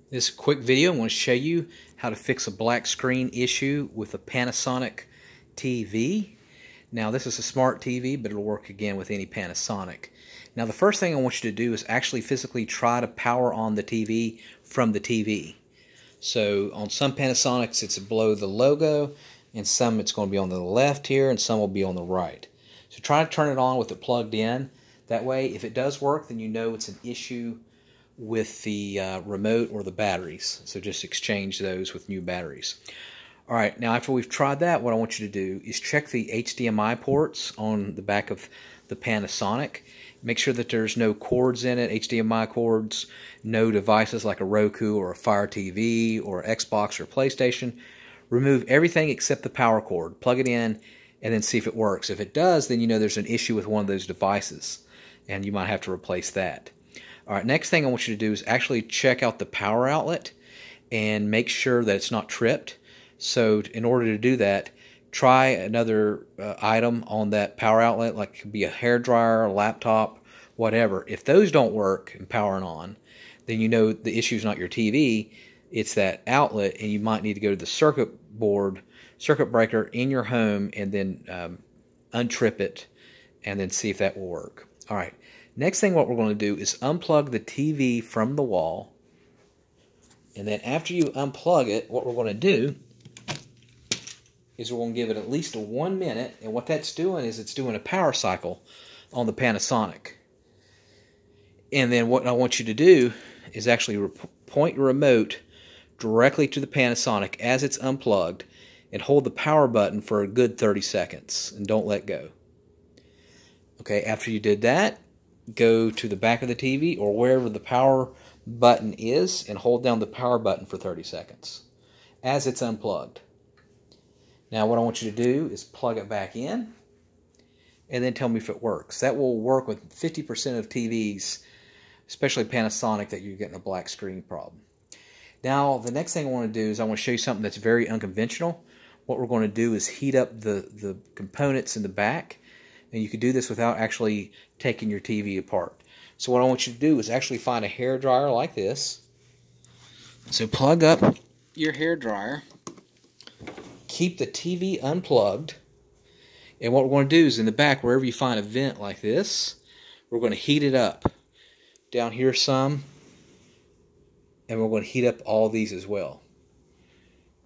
This quick video, I'm going to show you how to fix a black screen issue with a Panasonic TV. Now this is a smart TV, but it'll work again with any Panasonic. Now the first thing I want you to do is actually physically try to power on the TV from the TV. So on some Panasonics it's below the logo, and some it's going to be on the left here, and some will be on the right. So try to turn it on with it plugged in. That way if it does work, then you know it's an issue with the remote or the batteries. So just exchange those with new batteries. Alright, now after we've tried that, what I want you to do is check the HDMI ports on the back of the Panasonic. Make sure that there's no cords in it, HDMI cords, no devices like a Roku or a Fire TV or Xbox or PlayStation. Remove everything except the power cord. Plug it in and then see if it works. If it does, then you know there's an issue with one of those devices and you might have to replace that. Alright, next thing I want you to do is actually check out the power outlet and make sure that it's not tripped. So in order to do that, try another item on that power outlet, like it could be a hairdryer, a laptop, whatever. If those don't work and powering on, then you know the issue is not your TV, it's that outlet, and you might need to go to the circuit breaker in your home and then untrip it and then see if that will work. Alright. Next thing what we're going to do is unplug the TV from the wall, and then after you unplug it, what we're going to do is we're going to give it at least 1 minute, and what that's doing is it's doing a power cycle on the Panasonic. And then what I want you to do is actually point your remote directly to the Panasonic as it's unplugged and hold the power button for a good 30 seconds and don't let go. Okay, after you did that, go to the back of the TV or wherever the power button is and hold down the power button for 30 seconds as it's unplugged. Now what I want you to do is plug it back in and then tell me if it works. That will work with 50% of TVs, especially Panasonic, that you're getting a black screen problem. Now the next thing I want to do is I want to show you something that's very unconventional. What we're going to do is heat up the components in the back. And you can do this without actually taking your TV apart. So what I want you to do is actually find a hairdryer like this. So plug up your hairdryer. Keep the TV unplugged. And what we're going to do is in the back, wherever you find a vent like this, we're going to heat it up. Down here some. And we're going to heat up all these as well.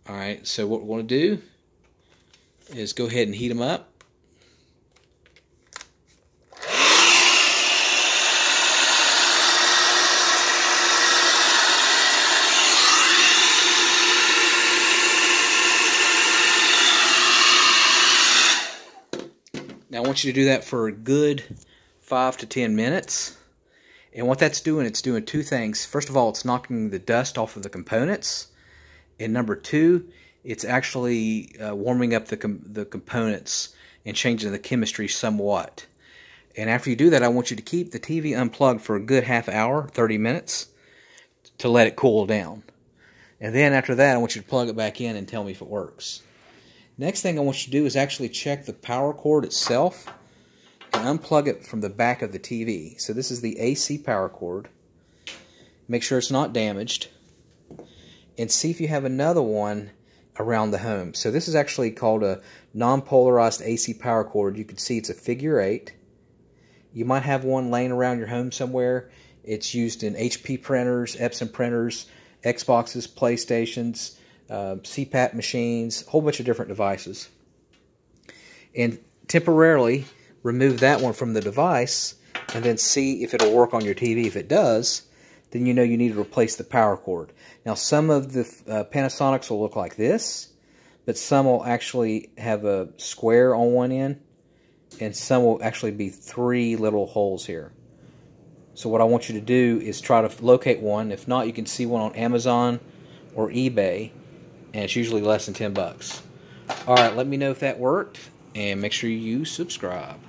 Alright, so what we're going to do is go ahead and heat them up. Now I want you to do that for a good 5 to 10 minutes. And what that's doing, it's doing two things. First of all, it's knocking the dust off of the components. And number two, it's actually warming up the components and changing the chemistry somewhat. And after you do that, I want you to keep the TV unplugged for a good half hour, 30 minutes, to let it cool down. And then after that, I want you to plug it back in and tell me if it works. Next thing I want you to do is actually check the power cord itself and unplug it from the back of the TV. So this is the AC power cord. Make sure it's not damaged. And see if you have another one around the home. So this is actually called a non-polarized AC power cord. You can see it's a figure 8. You might have one laying around your home somewhere. It's used in HP printers, Epson printers, Xboxes, PlayStations, CPAP machines, a whole bunch of different devices. And temporarily remove that one from the device and then see if it'll work on your TV. If it does, then you know you need to replace the power cord. Now some of the Panasonics will look like this, but some will actually have a square on one end, and some will actually be 3 little holes here. So what I want you to do is try to locate one. If not, you can see one on Amazon or eBay, and it's usually less than $10. Alright, let me know if that worked, and make sure you subscribe.